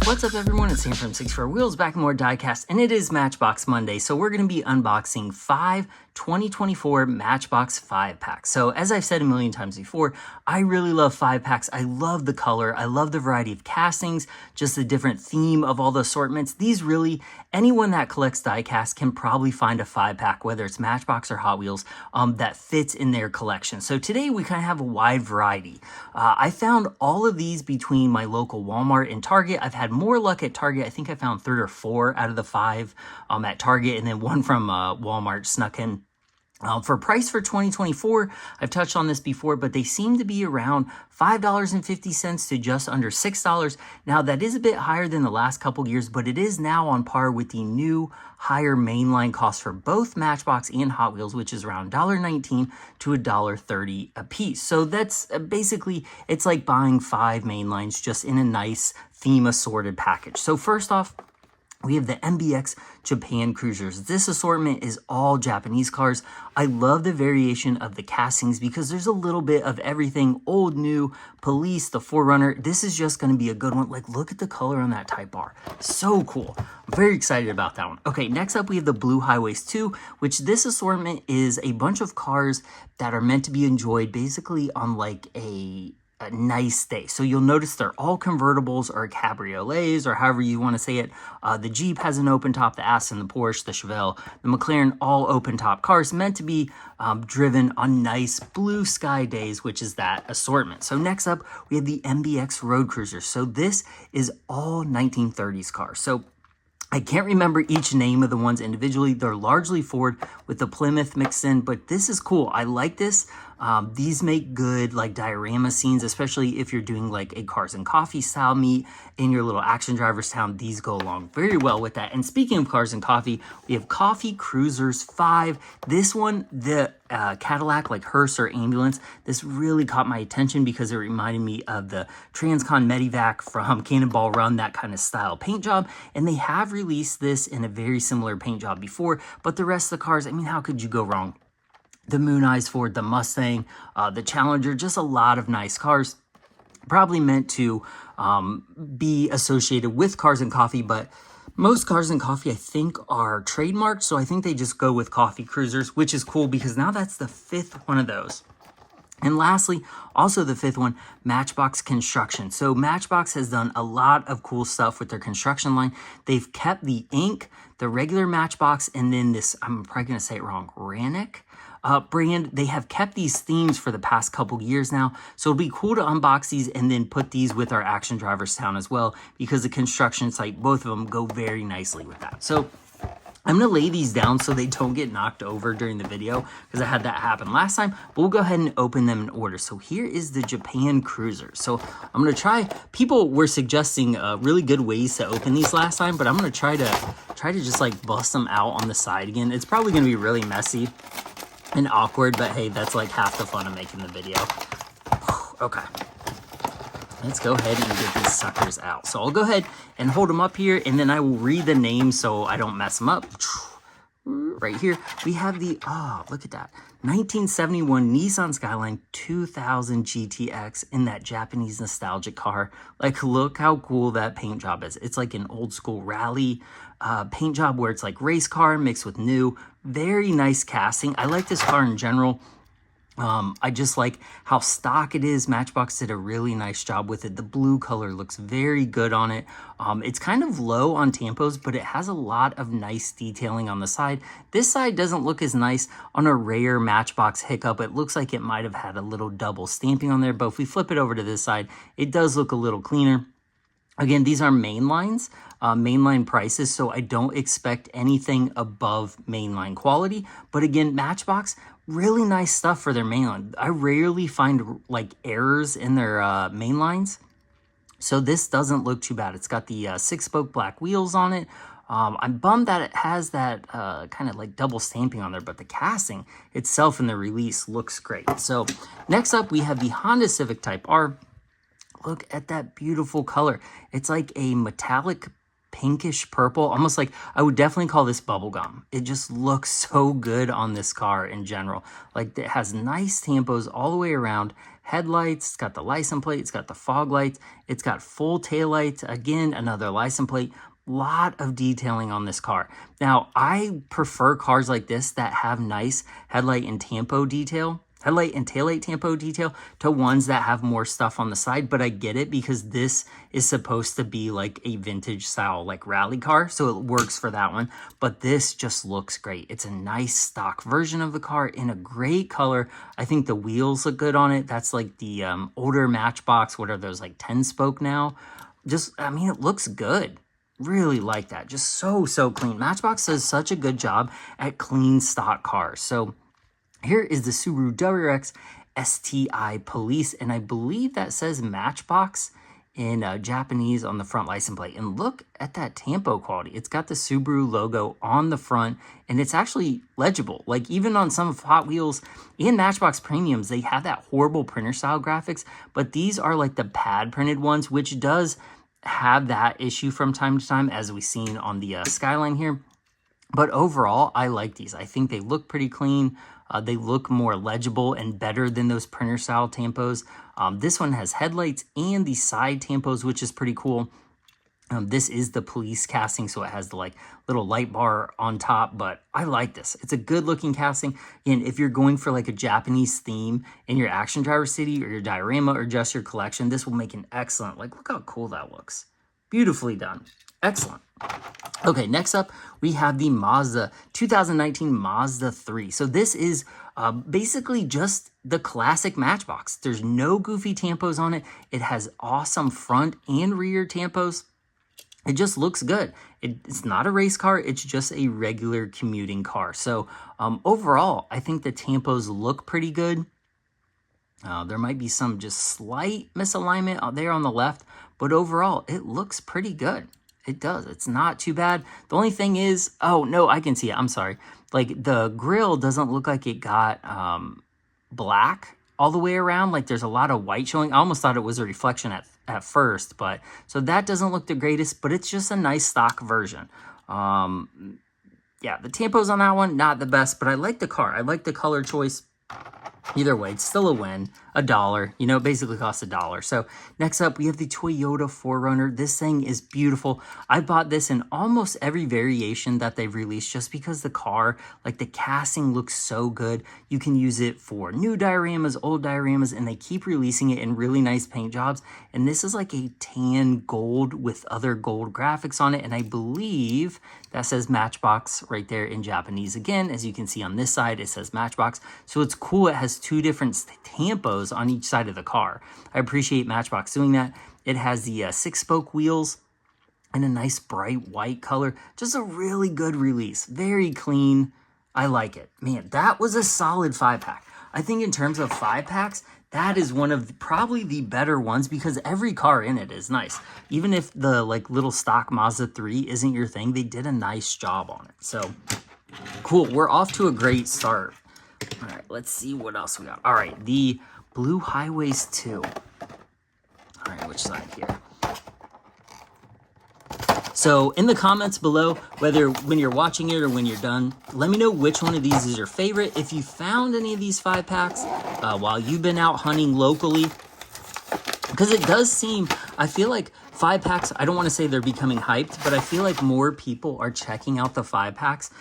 What's up everyone, it's Sam from 64 Wheels, back in more diecast, and it is Matchbox Monday, so we're going to be unboxing 5 2024 Matchbox 5-packs. So as I've said a million times before, I really love 5-packs. I love the color, I love the variety of castings, just the different theme of all the assortments. These really, anyone that collects diecast can probably find a 5-pack, whether it's Matchbox or Hot Wheels, that fits in their collection. So today we kind of have a wide variety. I found all of these between my local Walmart and Target. I've had more luck at Target. I think I found 3 or 4 out of the 5 at Target, and then one from Walmart snuck in. For price for 2024, I've touched on this before, but they seem to be around $5.50 to just under $6. Now, that is a bit higher than the last couple years, but it is now on par with the new higher mainline cost for both Matchbox and Hot Wheels, which is around $1.19 to $1.30 a piece. So that's basically, it's like buying 5 mainlines just in a nice theme assorted package. So first off, we have the MBX Japan Cruisers. This assortment is all Japanese cars. I love the variation of the castings because there's a little bit of everything, old, new, police, the 4Runner. This is just going to be a good one. Like, look at the color on that Type R. So cool. I'm very excited about that one. Okay, next up we have the Blue Highways 2, which this assortment is a bunch of cars that are meant to be enjoyed basically on like a nice day. So you'll notice they're all convertibles or cabriolets or however you want to say it. The Jeep has an open top, the Aston, the Porsche, the Chevelle, the McLaren, all open top cars meant to be driven on nice blue sky days, which is that assortment. So next up, we have the MBX Road Cruisers. So this is all 1930s cars. So I can't remember each name of the ones individually. They're largely Ford with the Plymouth mixed in, but this is cool. I like this. These make good like diorama scenes, especially if you're doing like a Cars and Coffee style meet in your little action driver's town. These go along very well with that. And speaking of Cars and Coffee, we have Coffee Cruisers 5. This one, the Cadillac, like hearse or ambulance, this really caught my attention because it reminded me of the Transcon Medivac from Cannonball Run, that kind of style paint job. And they have released this in a very similar paint job before, but the rest of the cars, I mean, how could you go wrong? The Moon Eyes Ford, the Mustang, the Challenger, just a lot of nice cars. Probably meant to be associated with Cars and Coffee, but most Cars and Coffee, I think, are trademarked. So I think they just go with Coffee Cruisers, which is cool because now that's the 5th one of those. And lastly, also the 5th one, Matchbox Construction. So Matchbox has done a lot of cool stuff with their construction line. They've kept the ink, the regular Matchbox, and then this, I'm probably going to say it wrong, Rannick brand. They have kept these themes for the past couple years now, so it'll be cool to unbox these and then put these with our Action Drivers Town as well, because the construction site, both of them go very nicely with that. So I'm going to lay these down so they don't get knocked over during the video, because I had that happen last time, but we'll go ahead and open them in order. So here is the Japan Cruiser. So I'm going to try, people were suggesting really good ways to open these last time, but I'm going to try to just like bust them out on the side again. It's probably going to be really messy and awkward, but hey, that's like half the fun of making the video. Okay, let's go ahead and get these suckers out. So I'll go ahead and hold them up here, and then I will read the names so I don't mess them up. Right here, we have the, oh, look at that, 1971 Nissan Skyline 2000 GTX in that Japanese nostalgic car. Like, look how cool that paint job is. It's like an old school rally paint job where it's like race car mixed with new. Very nice casting. I like this car in general. I just like how stock it is. Matchbox did a really nice job with it. The blue color looks very good on it. It's kind of low on tampos, but it has a lot of nice detailing on the side. This side doesn't look as nice on a rare Matchbox hiccup. It looks like it might have had a little double stamping on there, but if we flip it over to this side, it does look a little cleaner. Again, these are mainlines, mainline prices, so I don't expect anything above mainline quality. But again, Matchbox, really nice stuff for their mainline. I rarely find like errors in their mainlines, so this doesn't look too bad. It's got the 6-spoke black wheels on it. I'm bummed that it has that kind of like double stamping on there, but the casting itself in the release looks great. So next up, we have the Honda Civic Type R. Look at that beautiful color. It's like a metallic pinkish purple, almost like, I would definitely call this bubblegum. It just looks so good on this car in general. Like, it has nice tampos all the way around, headlights, it's got the license plate, it's got the fog lights, it's got full taillights, again, another license plate. Lot of detailing on this car. Now, I prefer cars like this that have nice headlight and taillight tampo detail to ones that have more stuff on the side, but I get it because this is supposed to be like a vintage style like rally car, so it works for that one. But this just looks great. It's a nice stock version of the car in a great color. I think the wheels look good on it. That's like the older Matchbox. What are those, like 10 spoke now? I mean, it looks good. Really like that. Just so clean. Matchbox does such a good job at clean stock cars. So here is the Subaru WRX STI Police, and I believe that says Matchbox in Japanese on the front license plate. And look at that tampo quality. It's got the Subaru logo on the front, and it's actually legible. Like even on some of Hot Wheels and Matchbox Premiums, they have that horrible printer style graphics, but these are like the pad printed ones, which does have that issue from time to time, as we've seen on the Skyline here. But overall, I like these. I think they look pretty clean. They look more legible and better than those printer style tampos. This one has headlights and the side tampos, which is pretty cool. This is the police casting, so it has the like little light bar on top, but I like this. It's a good looking casting. And if you're going for like a Japanese theme in your Action Driver City or your diorama or just your collection, this will make an excellent, like look how cool that looks. Beautifully done. Excellent. Okay, next up, we have the 2019 Mazda 3. So this is basically just the classic Matchbox. There's no goofy tampos on it. It has awesome front and rear tampos. It just looks good. It's not a race car. It's just a regular commuting car. So overall, I think the tampos look pretty good. There might be some just slight misalignment out there on the left, but overall, it looks pretty good. It does. It's not too bad. The only thing is, oh, no, I can see it. I'm sorry. Like the grill doesn't look like it got black all the way around. Like there's a lot of white showing. I almost thought it was a reflection at first, but so that doesn't look the greatest, but it's just a nice stock version. Yeah, the tampos on that one, not the best, but I like the car. I like the color choice. Either way, it's still a win. $1, you know, it basically costs $1. So next up, we have the Toyota 4Runner. This thing is beautiful. I bought this in almost every variation that they've released just because the car, like the casting looks so good. You can use it for new dioramas, old dioramas, and they keep releasing it in really nice paint jobs. And this is like a tan gold with other gold graphics on it. And I believe that says Matchbox right there in Japanese. Again, as you can see on this side, it says Matchbox. So it's cool. It has two different tampos on each side of the car. I appreciate Matchbox doing that. It has the 6-spoke wheels and a nice bright white color. Just a really good release. Very clean. I like it. Man, that was a solid 5-pack. I think in terms of 5-packs, that is one of probably the better ones because every car in it is nice. Even if the like little stock Mazda 3 isn't your thing, they did a nice job on it. So cool. We're off to a great start. All right, let's see what else we got. All right, the Blue Highways 2. All right, which side here? So in the comments below, whether when you're watching it or when you're done, let me know which one of these is your favorite. If you found any of these 5-packs while you've been out hunting locally, because it does seem, I feel like 5-packs, I don't want to say they're becoming hyped, but I feel like more people are checking out the 5-packs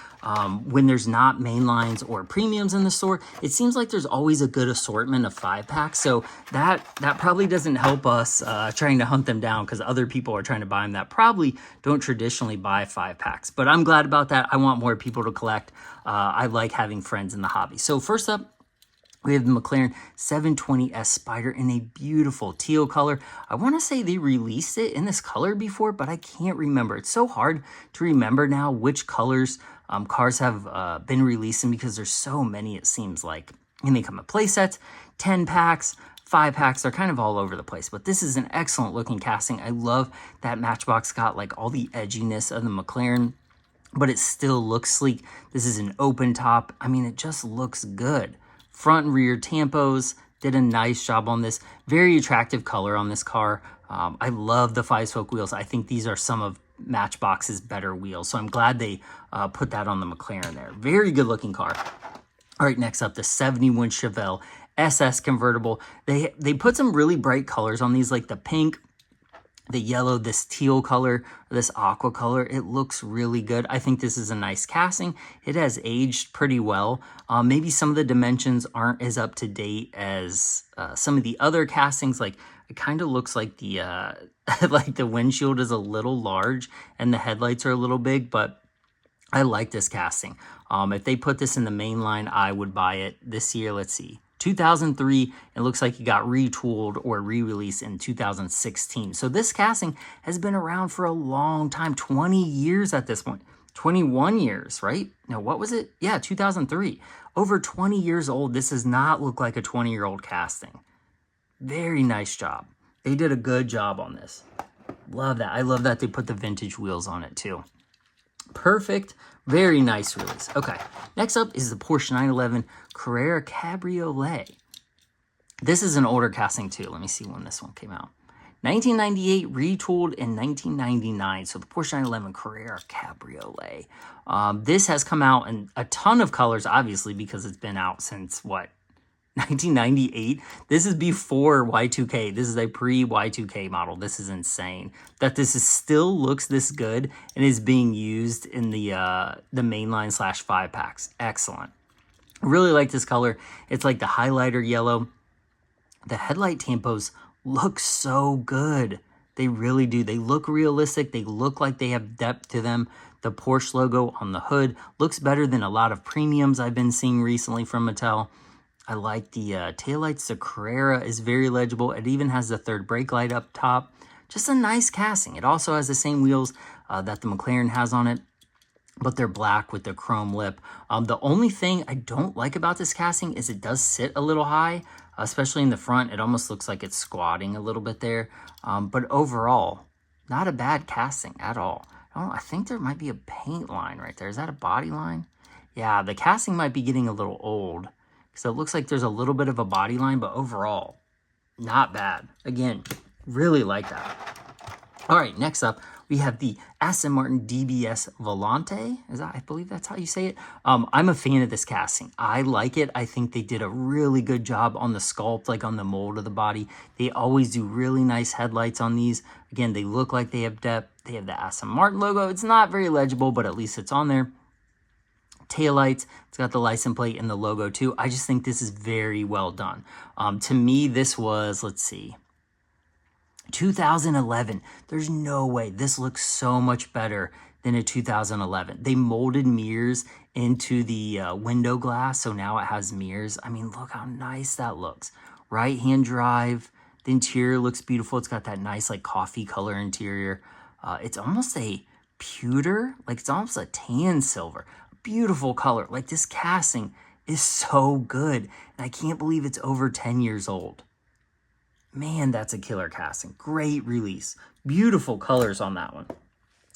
when there's not main lines or premiums in the store. It seems like there's always a good assortment of 5-packs, so that probably doesn't help us trying to hunt them down because other people are trying to buy them that probably don't traditionally buy 5-packs. But I'm glad about that. I want more people to collect. I like having friends in the hobby. So first up, we have the McLaren 720S Spider in a beautiful teal color. I want to say they released it in this color before, but I can't remember. It's so hard to remember now which colors cars have been releasing because there's so many, it seems like. And they come in play sets, 10-packs, 5-packs. They're kind of all over the place, but this is an excellent looking casting. I love that Matchbox got like all the edginess of the McLaren, but it still looks sleek. This is an open top. I mean, it just looks good. Front and rear tampos, did a nice job on this. Very attractive color on this car. I love the 5-spoke wheels. I think these are some of Matchbox's better wheels. So I'm glad they put that on the McLaren there. Very good looking car. All right, next up, the 71 Chevelle SS convertible. They put some really bright colors on these, like the pink, the yellow, this teal color, this aqua color. It looks really good. I think this is a nice casting. It has aged pretty well. Maybe some of the dimensions aren't as up to date as some of the other castings. Like it kind of looks like the like the windshield is a little large and the headlights are a little big, but I like this casting. If they put this in the main line, I would buy it this year. Let's see. 2003, it looks like it got retooled or re-released in 2016. So this casting has been around for a long time, 20 years at this point. 21 years, right? No, what was it? Yeah, 2003. Over 20 years old. This does not look like a 20-year-old casting. Very nice job. They did a good job on this. Love that. I love that they put the vintage wheels on it too. Perfect. Very nice release. Okay, next up is the Porsche 911 Carrera Cabriolet. This is an older casting too. Let me see when this one came out. 1998, retooled in 1999. So the Porsche 911 Carrera Cabriolet. This has come out in a ton of colors, obviously, because it's been out since, what, 1998? This is before Y2K. This is a pre-Y2K model. This is insane that this is still looks this good and is being used in the mainline / 5-packs. Excellent. I really like this color. It's like the highlighter yellow. The headlight tampos look so good. They really do. They look realistic. They look like they have depth to them. The Porsche logo on the hood looks better than a lot of premiums I've been seeing recently from Mattel. I like the taillights. The Carrera is very legible. It even has the third brake light up top. Just a nice casting. It also has the same wheels that the McLaren has on it, but they're black with the chrome lip. The only thing I don't like about this casting is it does sit a little high, especially in the front. It almost looks like it's squatting a little bit there. But overall, not a bad casting at all. I think there might be a paint line right there. Is that a body line? Yeah, the casting might be getting a little old. So it looks like there's a little bit of a body line, but overall, not bad. Again, really like that. All right, next up, we have the Aston Martin DBS Volante. I believe that's how you say it. I'm a fan of this casting. I like it. I think they did a really good job on the sculpt, like on the mold of the body. They always do really nice headlights on these. Again, they look like they have depth. They have the Aston Martin logo. It's not very legible, but at least it's on there. Taillights, it's got the license plate and the logo too. I just think this is very well done. To me, this was, let's see, 2011. There's no way. This looks so much better than a 2011. They molded mirrors into the window glass, so now it has mirrors. I mean, look how nice that looks. Right-hand drive. The interior looks beautiful. It's got that nice like coffee color interior. It's almost a pewter, like it's almost a tan silver. Beautiful color. Like this casting is so good. And I can't believe it's over 10 years old. Man, that's a killer casting. Great release. Beautiful colors on that one.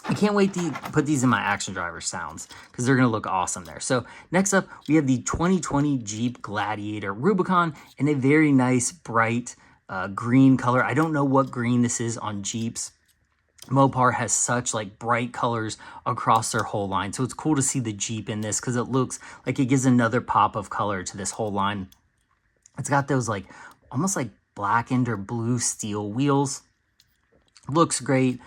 I can't wait to put these in my Action Driver sounds because they're going to look awesome there. So next up, we have the 2020 Jeep Gladiator Rubicon in a very nice, bright green color. I don't know what green this is on Jeeps. Mopar has such like bright colors across their whole line. So it's cool to see the Jeep in this because it looks like it gives another pop of color to this whole line. It's got those like almost like blackened or blue steel wheels. Looks great.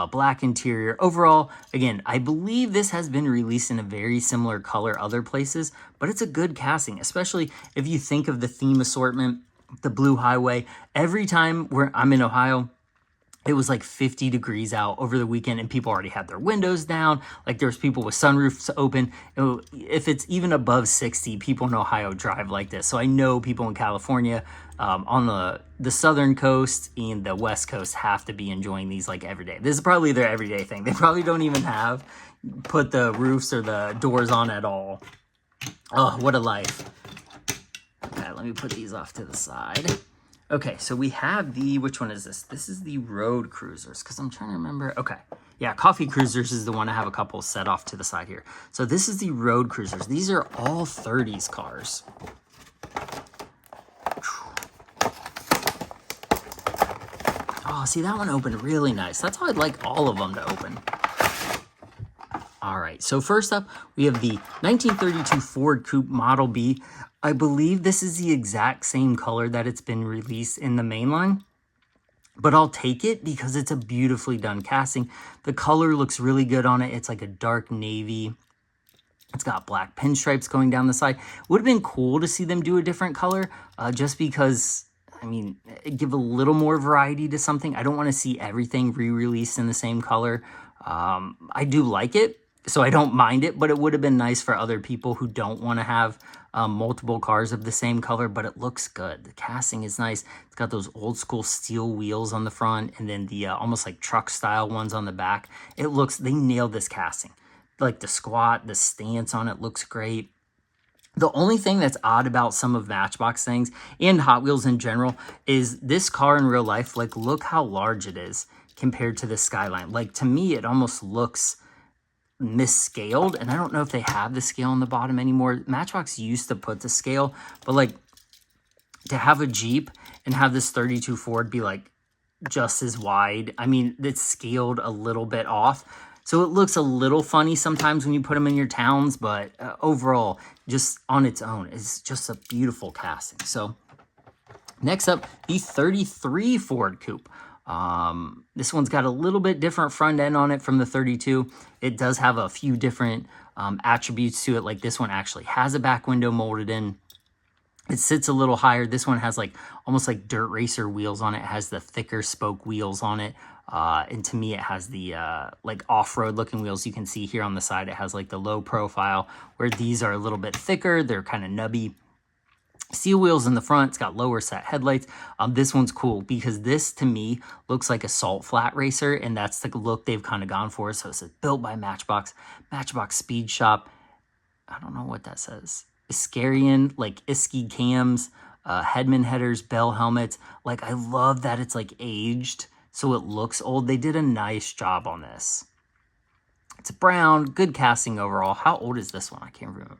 Black interior. Overall, again, I believe this has been released in a very similar color other places, but it's a good casting, especially if you think of the theme assortment, the Blue Highway. Every time I'm in Ohio, it was like 50 degrees out over the weekend and people already had their windows down. Like there's people with sunroofs open. If it's even above 60, people in Ohio drive like this. So I know people in California on the southern coast and the west coast have to be enjoying these like every day. This is probably their everyday thing. They probably don't even put the roofs or the doors on at all. Oh, what a life. Okay, let me put these off to the side. Okay, so we have which one is this? This is the Road Cruisers, because I'm trying to remember. Okay, yeah, Coffee Cruisers is the one I have a couple set off to the side here. So this is the Road Cruisers. These are all 30s cars. Oh, see, that one opened really nice. That's how I'd like all of them to open. All right, so first up, we have the 1932 Ford Coupe Model B. I believe this is the exact same color that it's been released in the mainline, but I'll take it because it's a beautifully done casting. The color looks really good on it. It's like a dark navy. It's got black pinstripes going down the side. Would have been cool to see them do a different color, just because, I mean, give a little more variety to something. I don't want to see everything re-released in the same color. I do like it, so I don't mind it, but it would have been nice for other people who don't want to have multiple cars of the same color, but it looks good. The casting is nice. It's got those old school steel wheels on the front and then the almost like truck style ones on the back. It looks, they nailed this casting. Like the squat, the stance on it looks great. The only thing that's odd about some of Matchbox things and Hot Wheels in general is this car in real life, like look how large it is compared to the Skyline. Like to me, it almost looks misscaled, and I don't know if they have the scale on the bottom anymore. Matchbox used to put the scale, but like to have a Jeep and have this 32 Ford be like just as wide, I mean, it's scaled a little bit off. So it looks a little funny sometimes when you put them in your towns, but overall, just on its own, it's just a beautiful casting. So next up, the 33 Ford Coupe. This one's got a little bit different front end on it from the 32. It does have a few different attributes to it. Like this one actually has a back window molded in. It sits a little higher. This one has like almost like dirt racer wheels on it. It has the thicker spoke wheels on it. And to me, it has the like off-road looking wheels. You can see here on the side, it has like the low profile where these are a little bit thicker. They're kind of nubby. Steel wheels in the front. It's got lower set headlights. This one's cool because this to me looks like a salt flat racer, and that's the look they've kind of gone for. So it says built by Matchbox, Matchbox Speed Shop. I don't know what that says. Iscarian, like Iski cams, Headman headers, bell helmets. Like I love that it's like aged, so it looks old. They did a nice job on this. It's brown, good casting overall. How old is this one? I can't remember.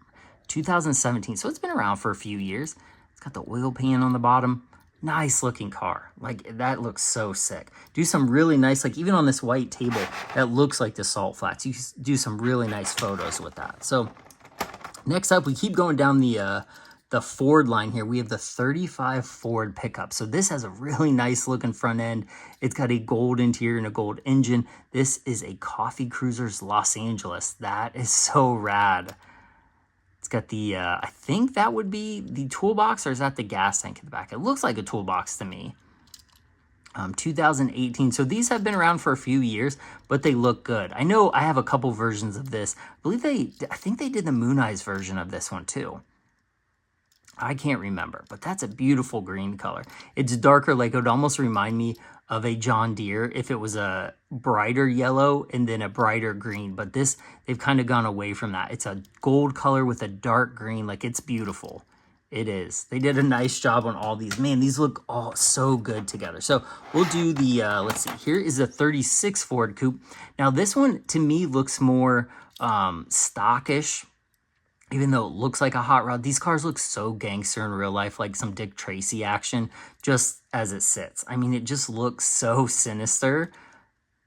2017, so it's been around for a few years. It's got the oil pan on the bottom. Nice looking car. Like that looks so sick. Do some really nice, like even on this white table, that looks like the salt flats. You can do some really nice photos with that. So next up, we keep going down the Ford line here. We have the 35 Ford pickup. So this has a really nice looking front end. It's got a gold interior and a gold engine. This is a Coffee Cruisers Los Angeles. That is so rad. It's got the, I think that would be the toolbox, or is that the gas tank in the back? It looks like a toolbox to me. 2018. So these have been around for a few years, but they look good. I know I have a couple versions of this. I think they did the Moon Eyes version of this one too. I can't remember, but that's a beautiful green color. It's darker, like it would almost remind me of a John Deere if it was a brighter yellow and then a brighter green. But this, they've kind of gone away from that. It's a gold color with a dark green. Like it's beautiful. It is. They did a nice job on all these. Man, these look all so good together. So we'll do the, let's see, here is the 36 Ford Coupe. Now this one to me looks more stockish. Even though it looks like a hot rod, these cars look so gangster in real life, like some Dick Tracy action, just as it sits. I mean, it just looks so sinister.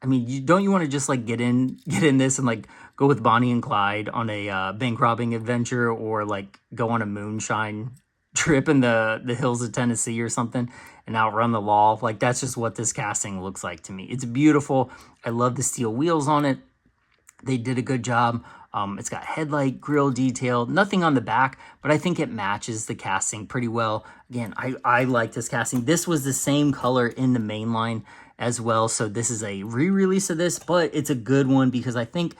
I mean, don't you want to just like get in this and like go with Bonnie and Clyde on a bank robbing adventure, or like go on a moonshine trip in the hills of Tennessee or something and outrun the law? Like that's just what this casting looks like to me. It's beautiful. I love the steel wheels on it. They did a good job. It's got headlight, grille detail, nothing on the back, but I think it matches the casting pretty well. Again, I like this casting. This was the same color in the mainline as well, so this is a re-release of this, but it's a good one because I think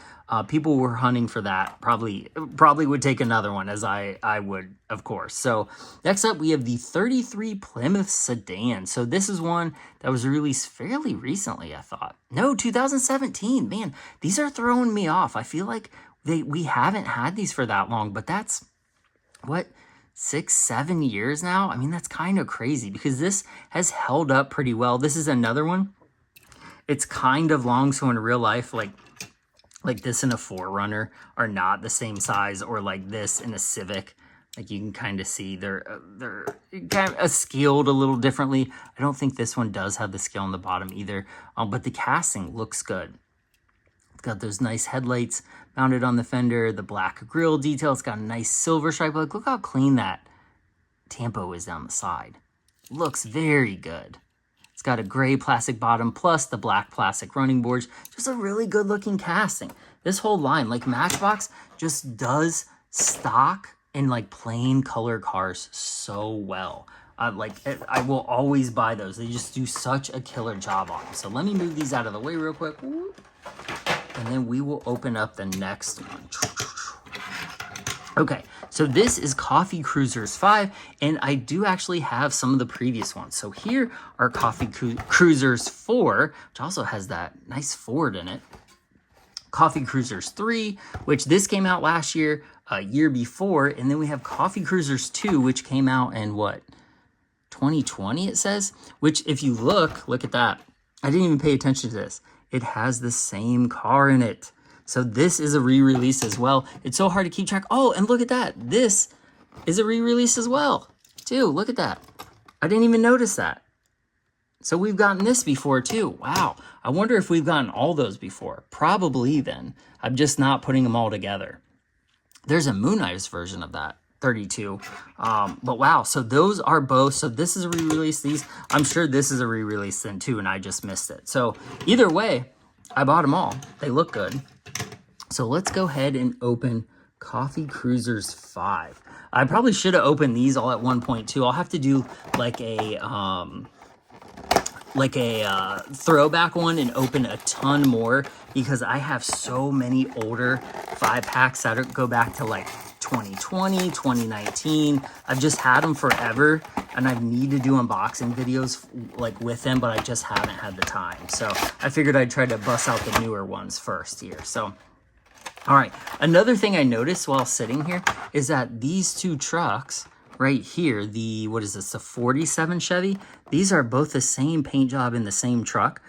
people were hunting for that. Probably would take another one, as I would, of course. So next up, we have the 33 Plymouth Sedan. So this is one that was released fairly recently, I thought. No, 2017. Man, these are throwing me off. I feel like we haven't had these for that long, but that's, what, 6-7 years now? I mean, that's kind of crazy because this has held up pretty well. This is another one. It's kind of long, so in real life, like this in a 4Runner are not the same size, or like this in a Civic. Like you can kind of see they're kind of scaled a little differently. I don't think this one does have the scale on the bottom either, but the casting looks good. Got those nice headlights mounted on the fender, the black grille detail. It's got a nice silver stripe. Like, look how clean that tampo is down the side. Looks very good. It's got a gray plastic bottom plus the black plastic running boards. Just a really good looking casting. This whole line, like Matchbox, just does stock and like plain color cars so well. I will always buy those. They just do such a killer job on them. So let me move these out of the way real quick. And then we will open up the next one. Okay, so this is Coffee Cruisers 5, and I do actually have some of the previous ones. So here are Coffee Cruisers 4, which also has that nice Ford in it. Coffee Cruisers 3, which this came out last year, a year before, and then we have Coffee Cruisers 2, which came out in what, 2020 it says? Which if you look at that. I didn't even pay attention to this. It has the same car in it. So this is a re-release as well. It's so hard to keep track. Oh, and look at that. This is a re-release as well, too. Look at that. I didn't even notice that. So we've gotten this before, too. Wow. I wonder if we've gotten all those before. Probably then. I'm just not putting them all together. There's a Moon Eyes version of that, 32. But wow, so those are both. So this is a re-release. These, I'm sure this is a re-release then, too, and I just missed it. So either way, I bought them all. They look good. So let's go ahead and open Coffee Cruisers 5. I probably should have opened these all at one point too. I'll have to do like a throwback one and open a ton more because I have so many older 5-packs that go back to like 2020, 2019. I've just had them forever and I need to do unboxing videos like with them, but I just haven't had the time. So I figured I'd try to bust out the newer ones first here. So all right, another thing I noticed while sitting here is that these two trucks right here, the 47 Chevy, these are both the same paint job in the same truck.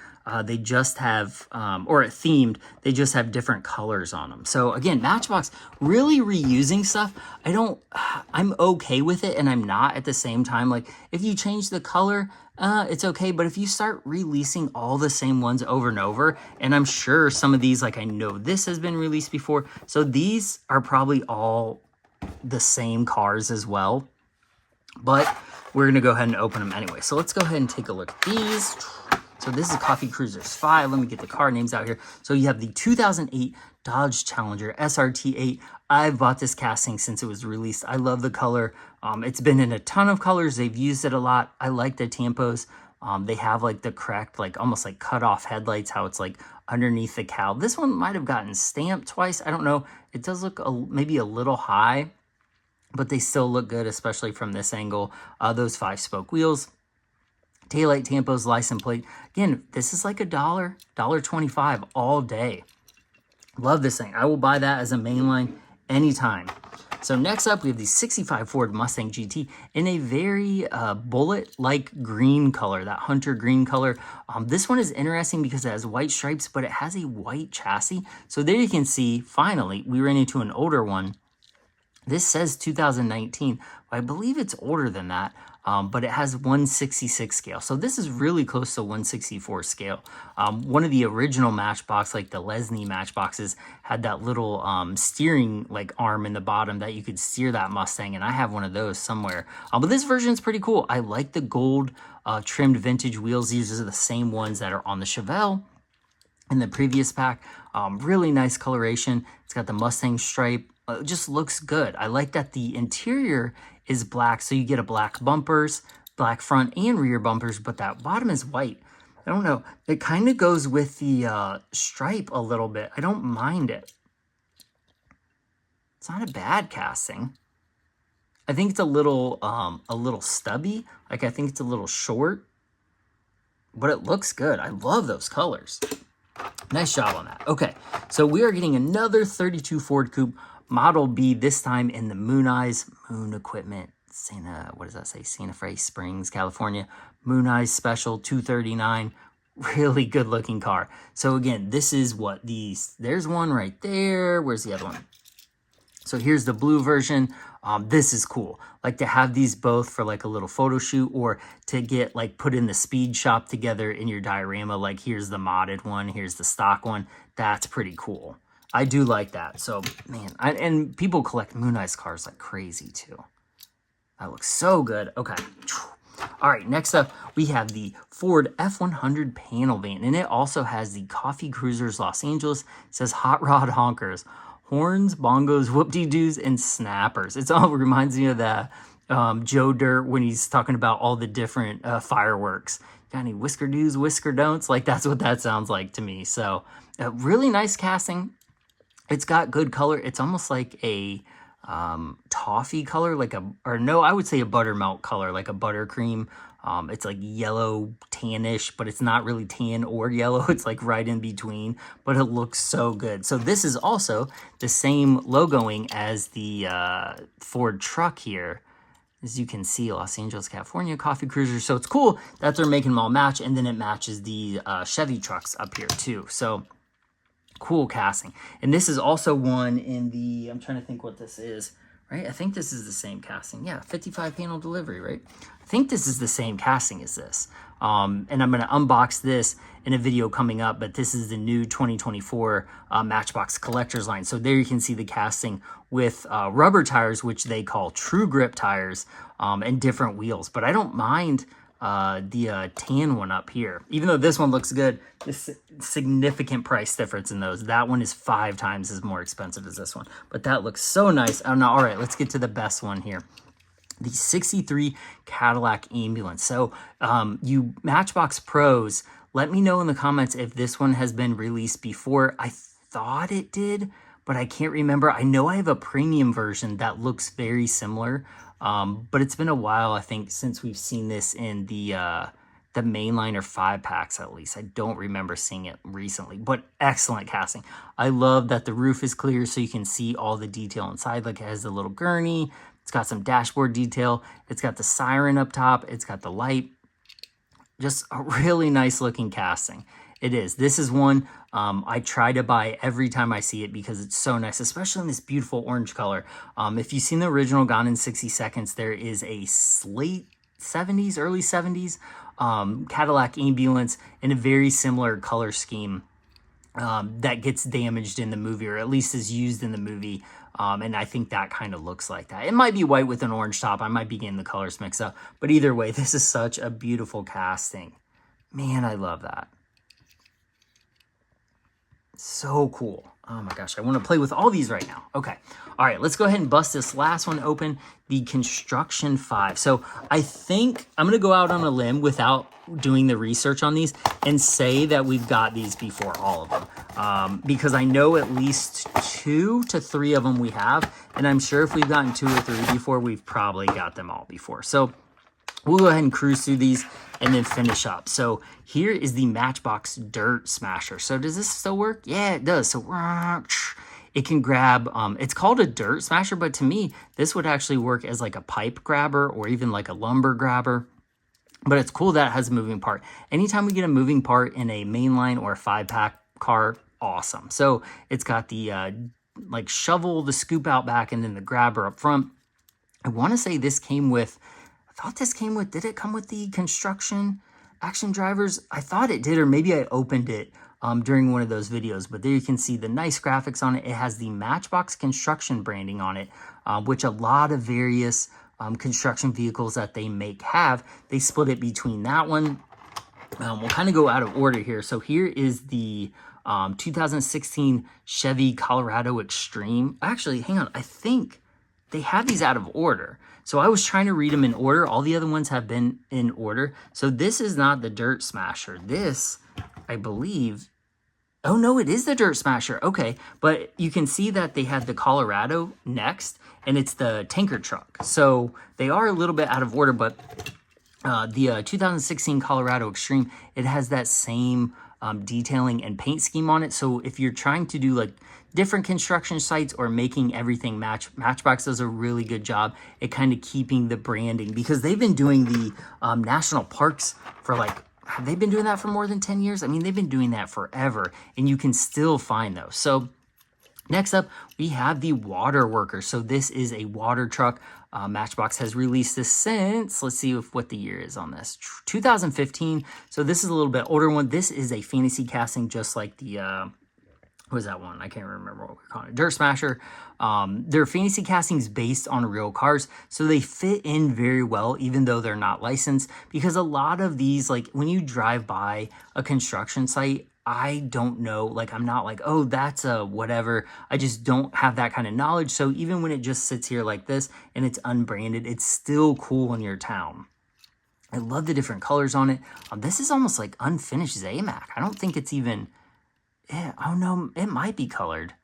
They just have, themed, they just have different colors on them. So again, Matchbox really reusing stuff. I'm okay with it and I'm not at the same time. Like if you change the color, it's okay. But if you start releasing all the same ones over and over, and I'm sure some of these, like I know this has been released before. So these are probably all the same cars as well, but we're going to go ahead and open them anyway. So let's go ahead and take a look at these. So this is Coffee Cruisers 5. Let me get the car names out here. So you have the 2008 Dodge Challenger SRT8. I've bought this casting since it was released. I love the color. It's been in a ton of colors. They've used it a lot. I like the tampos. They have like the correct, like almost like cut off headlights, how it's like underneath the cowl. This one might have gotten stamped twice. I don't know. It does look maybe a little high, but they still look good, especially from this angle. Those 5-spoke wheels. Taillight, tampos, license plate. Again, this is like $1.25 all day. Love this thing. I will buy that as a mainline anytime. So next up, we have the 65 Ford Mustang GT in a very bullet-like green color, that hunter green color. This one is interesting because it has white stripes, but it has a white chassis. So there you can see, finally, we ran into an older one. This says 2019. I believe it's older than that. But it has 166 scale. So this is really close to 164 scale. One of the original Matchbox, like the Lesney Matchboxes, had that little steering like arm in the bottom that you could steer that Mustang, and I have one of those somewhere. But this version is pretty cool. I like the gold trimmed vintage wheels. These are the same ones that are on the Chevelle in the previous pack. Really nice coloration. It's got the Mustang stripe. It just looks good. I like that the interior is black, so you get a black bumpers, black front and rear bumpers, but that bottom is white. I don't know. It kind of goes with the stripe a little bit. I don't mind it. It's not a bad casting. I think it's a little stubby. Like I think it's a little short, but it looks good. I love those colors. Nice job on that. Okay, so we are getting another 32 Ford Coupe. Model B, this time in the Moon Eyes, Moon Equipment, Santa, what does that say? Santa Fe Springs, California. Moon Eyes Special 239. Really good looking car. So again, this is what these, there's one right there. Where's the other one? So here's the blue version. This is cool. Like to have these both for like a little photo shoot or to get like put in the speed shop together in your diorama. Like here's the modded one, here's the stock one. That's pretty cool. I do like that. So man, and people collect Moon Eyes cars like crazy too. That looks so good. Okay. All right, next up, we have the Ford F-100 panel van, and it also has the Coffee Cruisers Los Angeles. It says Hot Rod Honkers, horns, bongos, whoop-de-doos, and snappers. It all reminds me of the Joe Dirt when he's talking about all the different fireworks. Got any whisker-doos, whisker-don'ts? Like, that's what that sounds like to me. So, really nice casting. It's got good color. It's almost like a toffee color, I would say a buttermilk color, like a buttercream. It's like yellow tannish, but it's not really tan or yellow. It's like right in between, but it looks so good. So this is also the same logoing as the Ford truck here. As you can see, Los Angeles, California, Coffee Cruiser. So it's cool that they're making them all match, and then it matches the Chevy trucks up here too. So cool casting. And this is also one in the, I'm trying to think what this is, right? I think this is the same casting. Yeah, 55 panel delivery, right? I think this is the same casting as this. And I'm going to unbox this in a video coming up, but this is the new 2024 Matchbox Collector's line. So there you can see the casting with rubber tires, which they call True Grip tires, and different wheels. But I don't mind the tan one up here, even though this one looks good. This significant price difference in those. That one is 5 times as more expensive as this one, but that looks so nice. Oh no, all right, let's get to the best one here, the 63 Cadillac Ambulance. So you Matchbox pros, let me know in the comments if this one has been released before. I thought it did, but I can't remember. I know I have a premium version that looks very similar. But it's been a while, I think, since we've seen this in the mainline or 5-packs at least. I don't remember seeing it recently, but excellent casting. I love that the roof is clear so you can see all the detail inside. Like it has the little gurney. It's got some dashboard detail. It's got the siren up top. It's got the light. Just a really nice looking casting. It is. This is one I try to buy every time I see it because it's so nice, especially in this beautiful orange color. If you've seen the original Gone in 60 Seconds, there is a late 70s, early 70s Cadillac Ambulance in a very similar color scheme that gets damaged in the movie, or at least is used in the movie. And I think that kind of looks like that. It might be white with an orange top. I might be getting the colors mixed up. But either way, this is such a beautiful casting. Man, I love that. So cool. Oh my gosh, I want to play with all these right now. Okay. All right, let's go ahead and bust this last one open, the Construction 5. So I think I'm going to go out on a limb without doing the research on these and say that we've got these before, all of them. Because I know at least 2 to 3 of them we have, and I'm sure if we've gotten 2 or 3 before, we've probably got them all before. So we'll go ahead and cruise through these and then finish up. So here is the Matchbox Dirt Smasher. So does this still work? Yeah, it does. So it can grab, it's called a Dirt Smasher, but to me, this would actually work as like a pipe grabber or even like a lumber grabber. But it's cool that it has a moving part. Anytime we get a moving part in a mainline or a 5-pack car, awesome. So it's got the like shovel, the scoop out back, and then the grabber up front. I want to say this came with, did it come with the construction action drivers? I thought it did, or maybe I opened it during one of those videos, but there you can see the nice graphics on it. It has the Matchbox construction branding on it, which a lot of various construction vehicles that they make have. They split it between that one. We'll kind of go out of order here. So here is the 2016 Chevy Colorado Extreme. Actually, hang on. I think they have these out of order. So I was trying to read them in order. All the other ones have been in order. So this is not the Dirt Smasher. This, I believe, oh no, it is the Dirt Smasher. Okay, but you can see that they have the Colorado next, and it's the tanker truck. So they are a little bit out of order, but the 2016 Colorado Extreme, it has that same detailing and paint scheme on it. So if you're trying to do like different construction sites or making everything match, Matchbox does a really good job at kind of keeping the branding, because they've been doing the national parks for like, have they been doing that for more than 10 years? I mean, they've been doing that forever, and you can still find those. So Next up, we have the Water Worker. So this is a water truck. Matchbox has released this since, let's see what the year is on this, 2015. So this is a little bit older one. This is a fantasy casting, just like the, what was that one? I can't remember what we're calling it. Dirt Smasher. Their fantasy castings based on real cars, so they fit in very well, even though they're not licensed, because a lot of these, like when you drive by a construction site, I don't know, like I'm not like, oh, that's a whatever. I just don't have that kind of knowledge. So even when it just sits here like this and it's unbranded, it's still cool in your town. I love the different colors on it. This is almost like unfinished Zamac. I don't think it's even, oh no, it might be colored,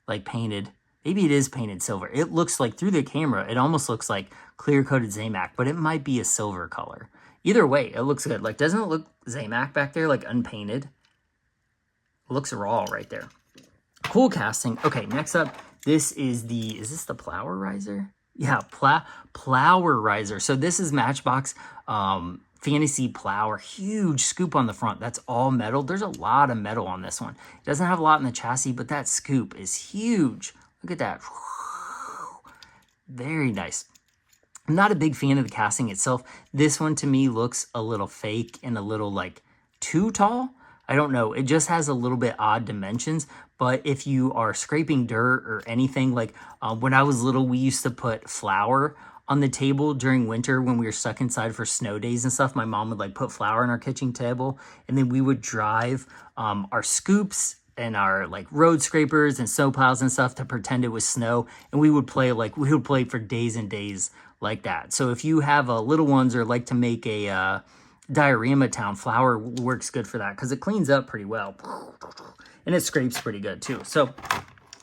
like painted. Maybe it is painted silver. It looks like through the camera, it almost looks like clear coated Zamac, but it might be a silver color. Either way, it looks good. Like, doesn't it look Zamac back there, like unpainted? Looks raw right there. Cool casting. Okay, next up, this is this the Plower Riser? Yeah, Plower Riser. So this is Matchbox Fantasy Plower. Huge scoop on the front. That's all metal. There's a lot of metal on this one. It doesn't have a lot in the chassis, but that scoop is huge. Look at that. Very nice. I'm not a big fan of the casting itself. This one to me looks a little fake and a little like too tall. I don't know. It just has a little bit odd dimensions. But if you are scraping dirt or anything, like when I was little, we used to put flour on the table during winter when we were stuck inside for snow days and stuff. My mom would like put flour on our kitchen table, and then we would drive our scoops and our like road scrapers and snow plows and stuff to pretend it was snow. And we would play for days and days like that. So if you have little ones or like to make a diorama town, flour works good for that because it cleans up pretty well and it scrapes pretty good too. So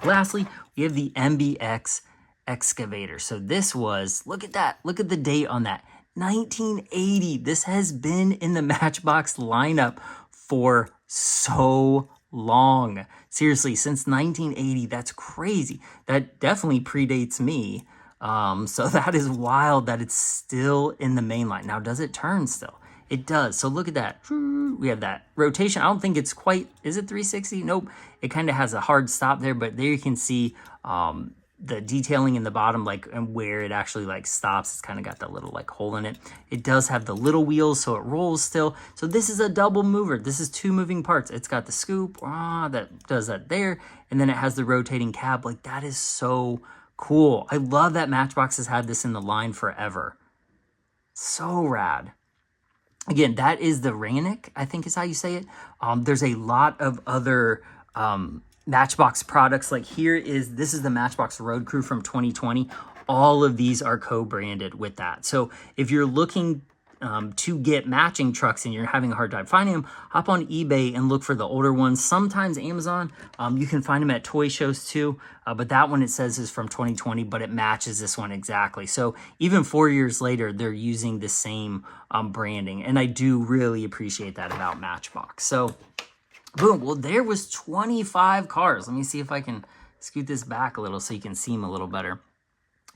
lastly, we have the MBX excavator. So this was, look at that, look at the date on that, 1980. This has been in the Matchbox lineup for so long. Seriously, since 1980. That's crazy. That definitely predates me. So that is wild that it's still in the main line. Now, does it turn still? It does. So look at that. We have that rotation. I don't think it's quite, is it 360? Nope. It kind of has a hard stop there, but there you can see the detailing in the bottom, like, and where it actually like stops. It's kind of got that little like hole in it. It does have the little wheels, so it rolls still. So this is a double mover. This is two moving parts. It's got the scoop that does that there, and then it has the rotating cab. Like, that is so cool. I love that Matchbox has had this in the line forever. So rad. Again, that is the Rannick, I think is how you say it. There's a lot of other Matchbox products. Like this is the Matchbox Road Crew from 2020. All of these are co-branded with that. So if you're looking to get matching trucks and you're having a hard time finding them, hop on eBay and look for the older ones. Sometimes Amazon, you can find them at toy shows too. But that one, it says, is from 2020, but it matches this one exactly. So even 4 years later, they're using the same branding. And I do really appreciate that about Matchbox. So boom, well, there was 25 cars. Let me see if I can scoot this back a little so you can see them a little better.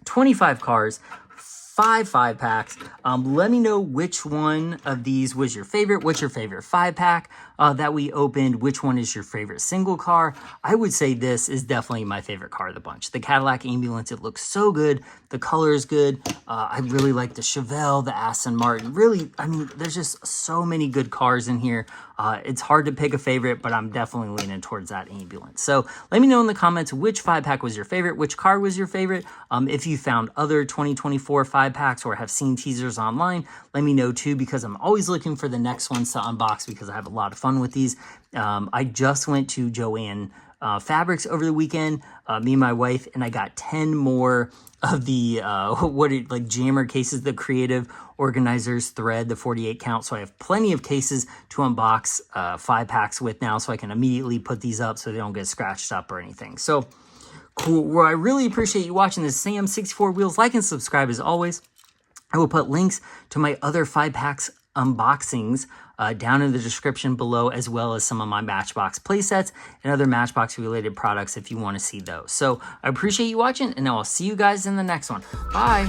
25 cars, 5 packs. Let me know which one of these was your favorite. What's your favorite 5-pack that we opened? Which one is your favorite single car? I would say this is definitely my favorite car of the bunch. The Cadillac Ambulance, it looks so good. The color is good. I really like the Chevelle, the Aston Martin. Really, I mean, there's just so many good cars in here. It's hard to pick a favorite, but I'm definitely leaning towards that Ambulance. So let me know in the comments which 5-pack was your favorite, which car was your favorite. If you found other 2024 5-packs or have seen teasers online, let me know too, because I'm always looking for the next ones to unbox because I have a lot of fun with these. I just went to Joann Fabrics over the weekend, me and my wife, and I got 10 more of the jammer cases, the creative organizers thread, the 48 count. So I have plenty of cases to unbox 5-packs with now, so I can immediately put these up so they don't get scratched up or anything. So cool. Well, I really appreciate you watching this Sam 64 Wheels. Like and subscribe as always. I will put links to my other 5-packs unboxings down in the description below, as well as some of my Matchbox playsets and other Matchbox related products if you want to see those. So I appreciate you watching, and I'll see you guys in the next one. Bye.